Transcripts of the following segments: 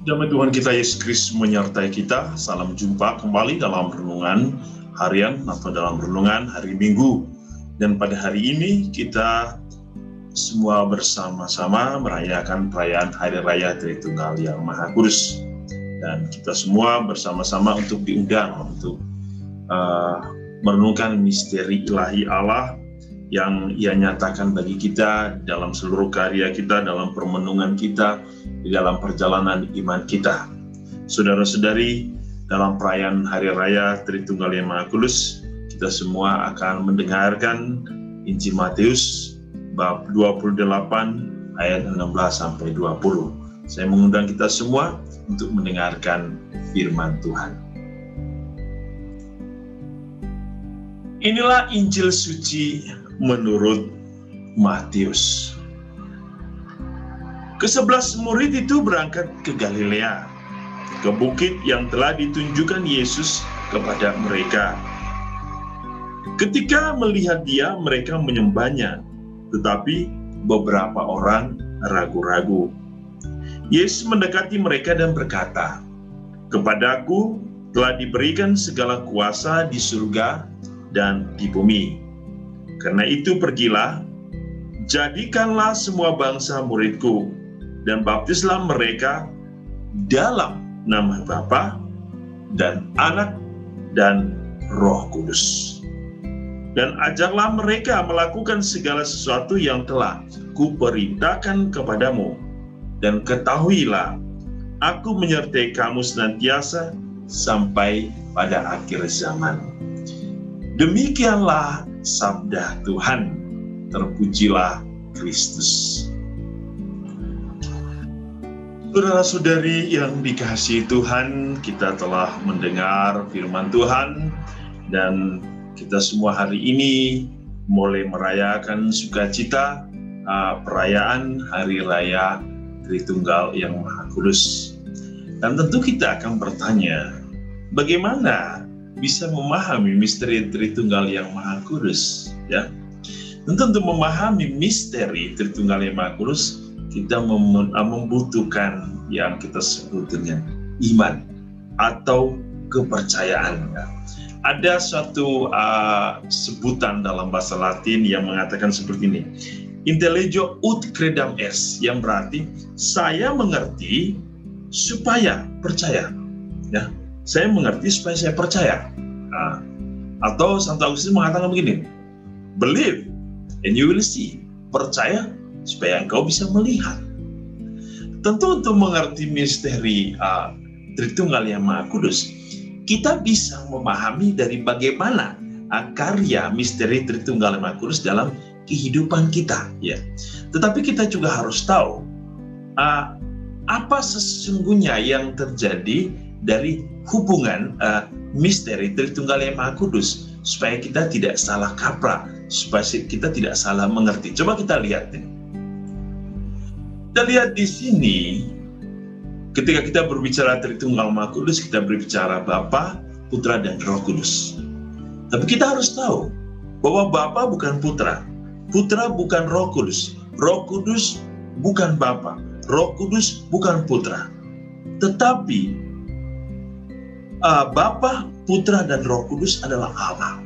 Damai Tuhan kita Yesus Kristus menyertai kita. Salam jumpa kembali dalam renungan harian atau dalam renungan hari Minggu. Dan pada hari ini kita semua bersama-sama merayakan perayaan Hari Raya Tritunggal yang Maha Kudus. Dan kita semua bersama-sama untuk diundang untuk merenungkan misteri ilahi Allah yang Ia nyatakan bagi kita dalam seluruh karya kita, dalam permenungan kita, di dalam perjalanan iman kita. Saudara-saudari, dalam perayaan Hari Raya Tritunggal yang Maha Kudus, kita semua akan mendengarkan Injil Matius bab 28 ayat 16-20. Saya mengundang kita semua untuk mendengarkan firman Tuhan. Inilah Injil suci menurut Matius. Ke-11 murid itu berangkat ke Galilea, ke bukit yang telah ditunjukkan Yesus kepada mereka. Ketika melihat Dia, mereka menyembahnya, tetapi beberapa orang ragu-ragu. Yesus mendekati mereka dan berkata, "Kepadaku telah diberikan segala kuasa di surga dan di bumi. Karena itu pergilah, jadikanlah semua bangsa muridku, dan baptislah mereka dalam nama Bapa dan Anak dan Roh Kudus. Dan ajarlah mereka melakukan segala sesuatu yang telah kuperintahkan kepadamu. Dan ketahuilah, aku menyertai kamu senantiasa sampai pada akhir zaman." Demikianlah sabda Tuhan. Terpujilah Kristus. Saudara-saudari yang dikasihi Tuhan, kita telah mendengar firman Tuhan dan kita semua hari ini mulai merayakan sukacita perayaan Hari Raya Tritunggal yang Maha Kudus. Dan tentu kita akan bertanya, bagaimana bisa memahami misteri Tritunggal yang Maha Kudus? Ya, tentu untuk memahami misteri Tritunggal yang Maha Kudus, kita membutuhkan yang kita sebut dengan iman atau kepercayaan. Ada suatu sebutan dalam bahasa Latin yang mengatakan seperti ini, intelligio ut credam est, yang berarti saya mengerti supaya percaya. Ya, saya mengerti supaya saya percaya. Atau Santo Agustinus mengatakan begini, believe and you will see, percaya supaya engkau bisa melihat. Tentu untuk mengerti misteri Tritunggal yang Maha Kudus, kita bisa memahami dari bagaimana karya misteri Tritunggal yang Maha Kudus dalam kehidupan kita. Ya. Tetapi kita juga harus tahu apa sesungguhnya yang terjadi dari hubungan misteri Tritunggal yang Maha Kudus, supaya kita tidak salah kaprah, supaya kita tidak salah mengerti. Coba kita lihat nih. Kita lihat di sini, ketika kita berbicara Tritunggal Maha Kudus, kita berbicara Bapa, Putra, dan Roh Kudus. Tapi kita harus tahu bahwa Bapa bukan Putra, Putra bukan Roh Kudus, Roh Kudus bukan Bapa, Roh Kudus bukan Putra. Tetapi Bapa, Putra, dan Roh Kudus adalah Allah,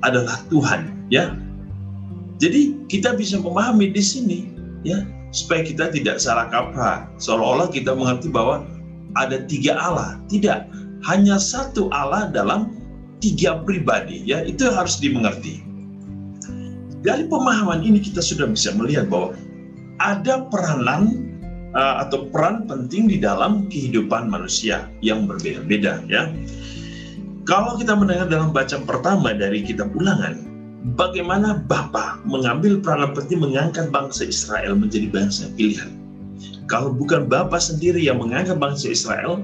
adalah Tuhan. Ya, jadi kita bisa memahami di sini, ya, supaya kita tidak salah kaprah, seolah-olah kita mengerti bahwa ada tiga Allah. Tidak, hanya satu Allah dalam tiga pribadi. Ya, itu harus dimengerti. Dari pemahaman ini kita sudah bisa melihat bahwa ada peranan atau peran penting di dalam kehidupan manusia yang berbeda-beda. Ya, kalau kita mendengar dalam bacaan pertama dari kitab Ulangan, bagaimana Bapa mengambil peranan penting mengangkat bangsa Israel menjadi bangsa pilihan. Kalau bukan Bapa sendiri yang mengangkat bangsa Israel,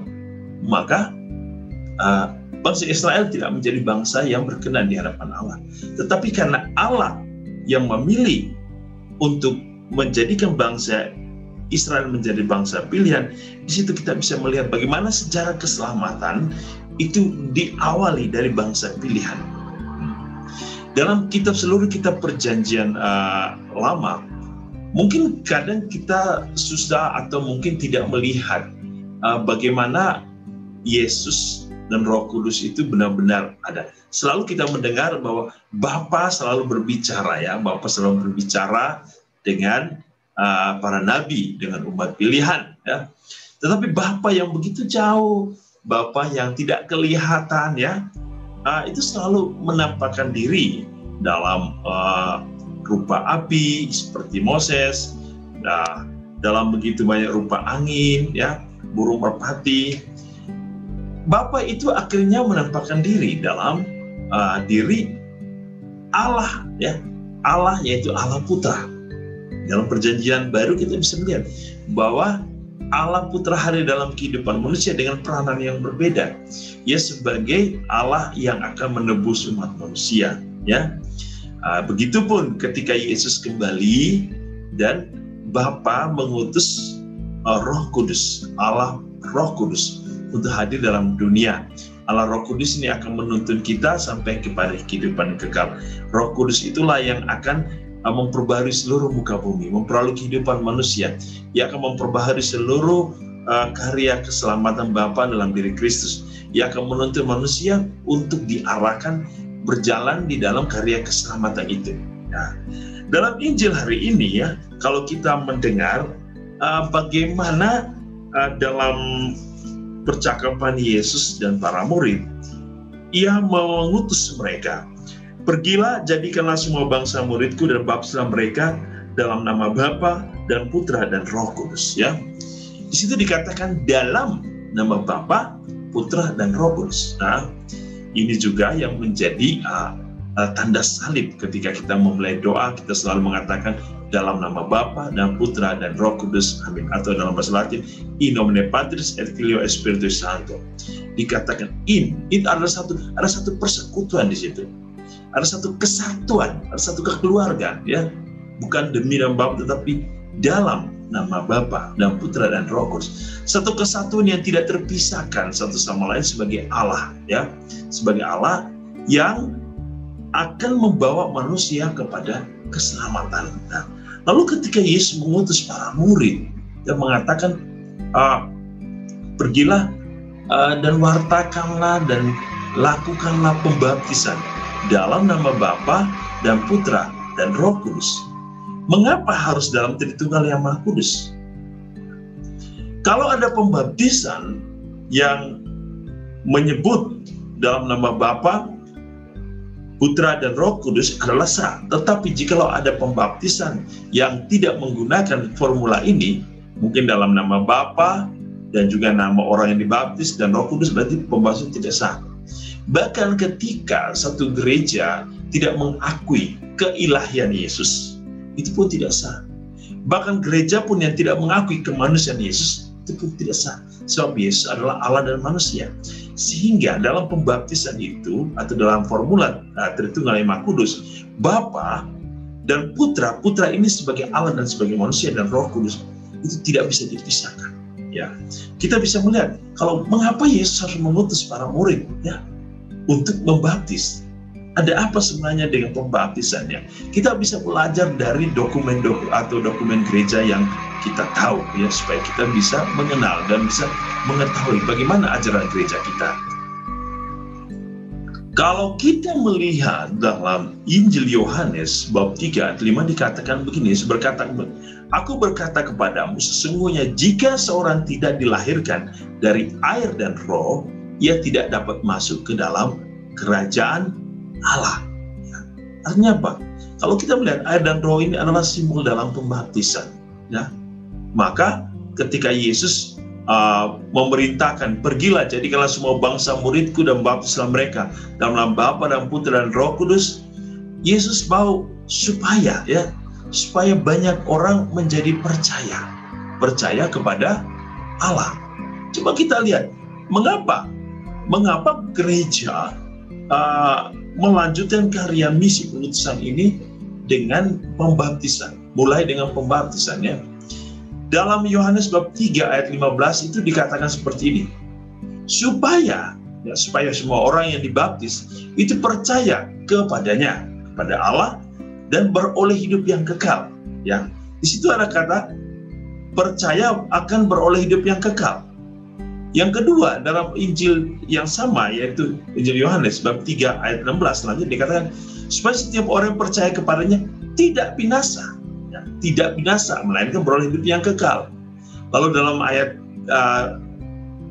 maka bangsa Israel tidak menjadi bangsa yang berkenan di hadapan Allah. Tetapi karena Allah yang memilih untuk menjadikan bangsa Israel menjadi bangsa pilihan, di situ kita bisa melihat bagaimana sejarah keselamatan itu diawali dari bangsa pilihan. Dalam seluruh kitab perjanjian lama, mungkin kadang kita susah atau mungkin tidak melihat bagaimana Yesus dan Roh Kudus itu benar-benar ada. Selalu kita mendengar bahwa Bapa selalu berbicara, ya, Bapa selalu berbicara dengan para nabi, dengan umat pilihan, ya. Tetapi Bapa yang begitu jauh, Bapa yang tidak kelihatan, ya, itu selalu menampakkan diri dalam rupa api seperti Moses, dalam begitu banyak rupa angin, ya, burung merpati. Bapa itu akhirnya menampakkan diri dalam diri Allah, ya, Allah yaitu Allah Putra. Dalam Perjanjian Baru kita bisa melihat bahwa Allah Putra hadir dalam kehidupan manusia dengan peranan yang berbeda. Ia sebagai Allah yang akan menebus umat manusia, ya. Begitupun ketika Yesus kembali dan Bapa mengutus Roh Kudus, Allah Roh Kudus untuk hadir dalam dunia. Allah Roh Kudus ini akan menuntun kita sampai kepada kehidupan kekal. Roh Kudus itulah yang akan memperbaharui seluruh muka bumi, memperoleh kehidupan manusia. Ia akan memperbaharui seluruh karya keselamatan Bapa dalam diri Kristus. Ia akan menuntun manusia untuk diarahkan berjalan di dalam karya keselamatan itu. Nah, dalam Injil hari ini, ya, kalau kita mendengar bagaimana dalam percakapan Yesus dan para murid, ia mengutus mereka. Pergilah, jadikanlah semua bangsa muridku dan baptislah mereka dalam nama Bapa dan Putra dan Roh Kudus, ya. Di situ dikatakan dalam nama Bapa, Putra dan Roh Kudus. Nah, ini juga yang menjadi tanda salib ketika kita memulai doa. Kita selalu mengatakan dalam nama Bapa dan Putra dan Roh Kudus, amin. Atau dalam bahasa Latin, in nomine Patris et Filio et Spiritus Sancto. Dikatakan itu ada satu persekutuan di situ. Ada satu kesatuan, ada satu kekeluargaan, ya. Bukan demi nama Bapa, tetapi dalam nama Bapa dan Putra dan Roh Kudus. Satu kesatuan yang tidak terpisahkan satu sama lain sebagai Allah, ya. Sebagai Allah yang akan membawa manusia kepada keselamatan. Nah, lalu ketika Yesus mengutus para murid dan mengatakan, pergilah dan wartakanlah dan lakukanlah pembaptisan dalam nama Bapa dan Putra dan Roh Kudus. Mengapa harus dalam Tritunggal yang Maha Kudus? Kalau ada pembaptisan yang menyebut dalam nama Bapa, Putra dan Roh Kudus adalah sah. Tetapi jikalau ada pembaptisan yang tidak menggunakan formula ini, mungkin dalam nama Bapa dan juga nama orang yang dibaptis dan Roh Kudus, berarti pembaptisan tidak sah. Bahkan ketika satu gereja tidak mengakui keilahian Yesus, itu pun tidak sah. Bahkan gereja pun yang tidak mengakui kemanusiaan Yesus, itu pun tidak sah. Sebab Yesus adalah Allah dan manusia. Sehingga dalam pembaptisan itu, atau dalam formula Tritunggal yang Maha Kudus, Bapa dan Putra ini sebagai Allah dan sebagai manusia, dan Roh Kudus itu tidak bisa dipisahkan. Ya, kita bisa melihat kalau mengapa Yesus harus mengutus para murid, ya, untuk membaptis. Ada apa sebenarnya dengan pembaptisannya? Kita bisa belajar dari dokumen gereja yang kita tahu, ya, supaya kita bisa mengenal dan bisa mengetahui bagaimana ajaran gereja kita. Kalau kita melihat dalam Injil Yohanes bab 3 ayat 5 dikatakan begini, Aku berkata kepadamu, sesungguhnya jika seorang tidak dilahirkan dari air dan roh, ia tidak dapat masuk ke dalam kerajaan Allah. Ya. Artinya apa? Kalau kita melihat air dan roh ini adalah simbol dalam pembaptisan, ya, maka ketika Yesus memerintahkan, pergilah jadikanlah semua bangsa muridku dan baptislah mereka dalam nama Bapa dan Putra dan Roh Kudus, Yesus mau supaya banyak orang menjadi percaya kepada Allah. Coba kita lihat mengapa gereja melanjutkan karya misi pengutusan ini dengan pembaptisan, mulai dengan pembaptisannya. Dalam Yohanes bab 3 ayat 15 itu dikatakan seperti ini, supaya semua orang yang dibaptis itu percaya kepadanya, kepada Allah, dan beroleh hidup yang kekal. Ya, di situ ada kata percaya akan beroleh hidup yang kekal. Yang kedua, dalam Injil yang sama, yaitu Injil Yohanes bab 3 ayat 16, selanjutnya dikatakan supaya setiap orang yang percaya kepadanya tidak binasa, ya, tidak binasa, melainkan beroleh hidup yang kekal. Lalu dalam ayat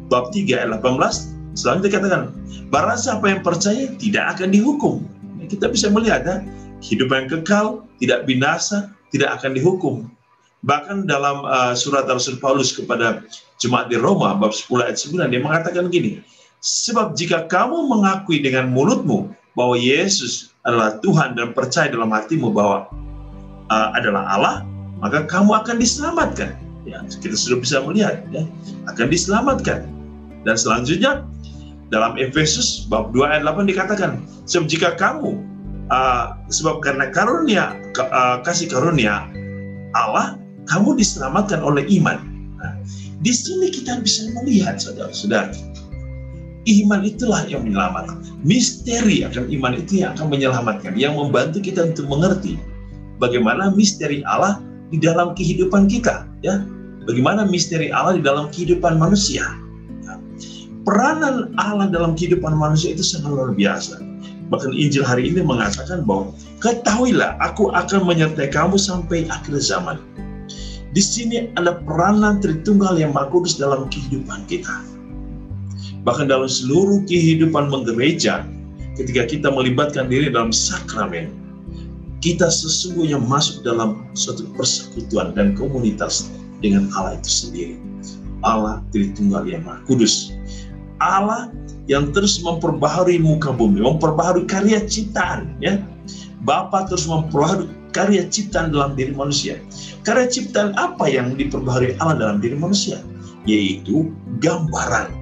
bab 3 ayat 18, selanjutnya dikatakan barang siapa yang percaya tidak akan dihukum. Ya, kita bisa melihat ya, hidup yang kekal, tidak binasa, tidak akan dihukum. Bahkan dalam surat Rasul Paulus kepada jemaat di Roma bab 10 ayat 9, dia mengatakan gini, sebab jika kamu mengakui dengan mulutmu bahwa Yesus adalah Tuhan dan percaya dalam hatimu bahwa adalah Allah, maka kamu akan diselamatkan. Ya, kita sudah bisa melihat ya, akan diselamatkan. Dan selanjutnya dalam Efesus bab 2 ayat 8 dikatakan, sebab jika kamu sebab karena karunia kasih karunia Allah, kamu diselamatkan oleh iman. Nah, di sini kita bisa melihat, saudara-saudara, iman itulah yang menyelamatkan. Misteri akan iman itu yang akan menyelamatkan, yang membantu kita untuk mengerti bagaimana misteri Allah di dalam kehidupan kita, ya. Bagaimana misteri Allah di dalam kehidupan manusia. Nah, peranan Allah dalam kehidupan manusia itu sangat luar biasa. Bahkan Injil hari ini mengatakan bahwa ketahuilah, aku akan menyertai kamu sampai akhir zaman. Di sini ada peranan Tritunggal yang Maha Kudus dalam kehidupan kita. Bahkan dalam seluruh kehidupan menggereja, ketika kita melibatkan diri dalam sakramen, kita sesungguhnya masuk dalam suatu persekutuan dan komunitas dengan Allah itu sendiri. Allah Tritunggal yang Maha Kudus. Allah yang terus memperbaharui muka bumi, memperbaharui karya ciptaan, ya. Bapa terus memperbaharui karya ciptaan dalam diri manusia. Karya ciptaan apa yang diperbaharui Allah dalam diri manusia? Yaitu gambaran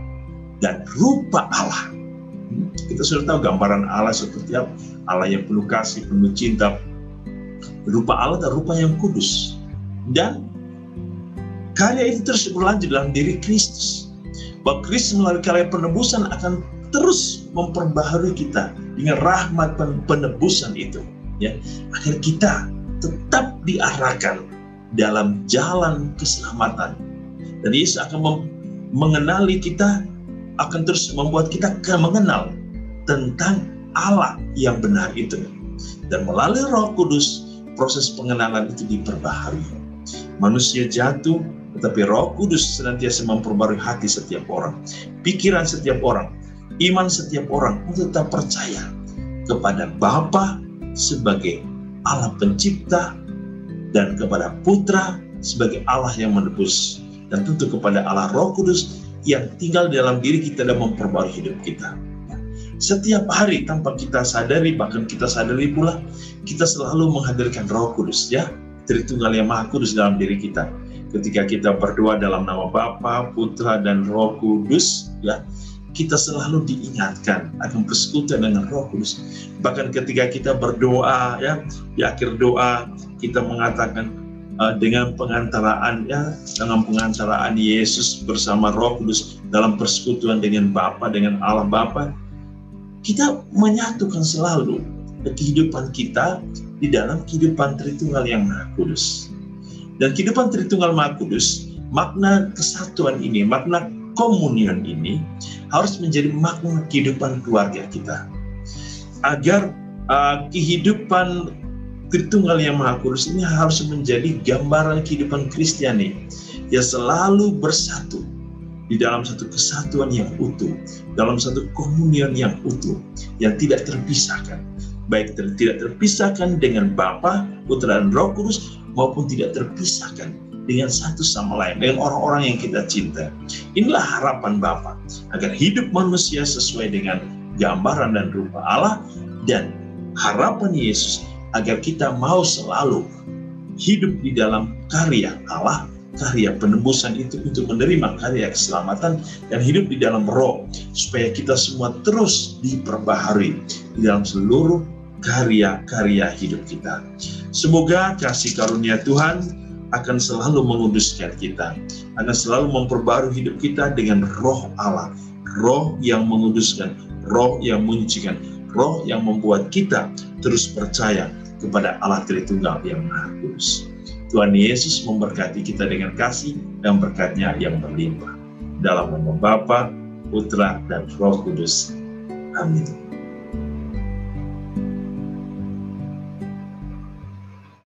dan rupa Allah. Kita sudah tahu gambaran Allah seperti apa. Allah yang penuh kasih, penuh cinta. Rupa Allah dan rupa yang kudus. Dan karya itu terus berlanjut dalam diri Kristus. Bahwa Kristus melalui karya penebusan akan terus memperbaharui kita dengan rahmat penebusan itu, ya, agar kita tetap diarahkan dalam jalan keselamatan. Dan Yesus akan mengenali kita, akan terus membuat kita mengenal tentang Allah yang benar itu. Dan melalui Roh Kudus, proses pengenalan itu diperbaharui. Manusia jatuh, tetapi Roh Kudus senantiasa memperbarui hati setiap orang, pikiran setiap orang, iman setiap orang untuk tetap percaya kepada Bapa sebagai Allah pencipta dan kepada Putra sebagai Allah yang menebus, dan tentu kepada Allah Roh Kudus yang tinggal dalam diri kita dan memperbarui hidup kita. Setiap hari tanpa kita sadari, bahkan kita sadari pula, kita selalu menghadirkan Roh Kudus, ya, Tritunggal yang Maha Kudus dalam diri kita. Ketika kita berdoa dalam nama Bapa, Putra, dan Roh Kudus, ya, kita selalu diingatkan akan persekutuan dengan Roh Kudus. Bahkan ketika kita berdoa, ya, di akhir doa kita mengatakan dengan pengantaraan, ya, dengan pengantaraan Yesus bersama Roh Kudus dalam persekutuan dengan Bapa, dengan Allah Bapa, kita menyatukan selalu kehidupan kita di dalam kehidupan Tritunggal yang Maha Kudus. Dan kehidupan Tritunggal Maha Kudus, makna kesatuan ini, makna komunion ini harus menjadi makna kehidupan keluarga kita. Agar kehidupan Tritunggal yang Maha Kudus ini harus menjadi gambaran kehidupan Kristiani yang selalu bersatu di dalam satu kesatuan yang utuh, dalam satu komunion yang utuh, yang tidak terpisahkan. Baik tidak terpisahkan dengan Bapa, Putra, dan Roh Kudus, maupun tidak terpisahkan dengan satu sama lain, dengan orang-orang yang kita cinta. Inilah harapan Bapa, agar hidup manusia sesuai dengan gambaran dan rupa Allah, dan harapan Yesus agar kita mau selalu hidup di dalam karya Allah, karya penebusan itu untuk menerima karya keselamatan, dan hidup di dalam Roh, supaya kita semua terus diperbaharui di dalam seluruh karya-karya hidup kita. Semoga kasih karunia Tuhan akan selalu menguduskan kita, akan selalu memperbarui hidup kita dengan Roh Allah, Roh yang menguduskan, Roh yang menyucikan, Roh yang membuat kita terus percaya kepada Allah Tritunggal yang Maha Kudus. Tuhan Yesus memberkati kita dengan kasih dan berkat-Nya yang berlimpah. dalam nama Bapa, Putra, dan Roh Kudus. Amin.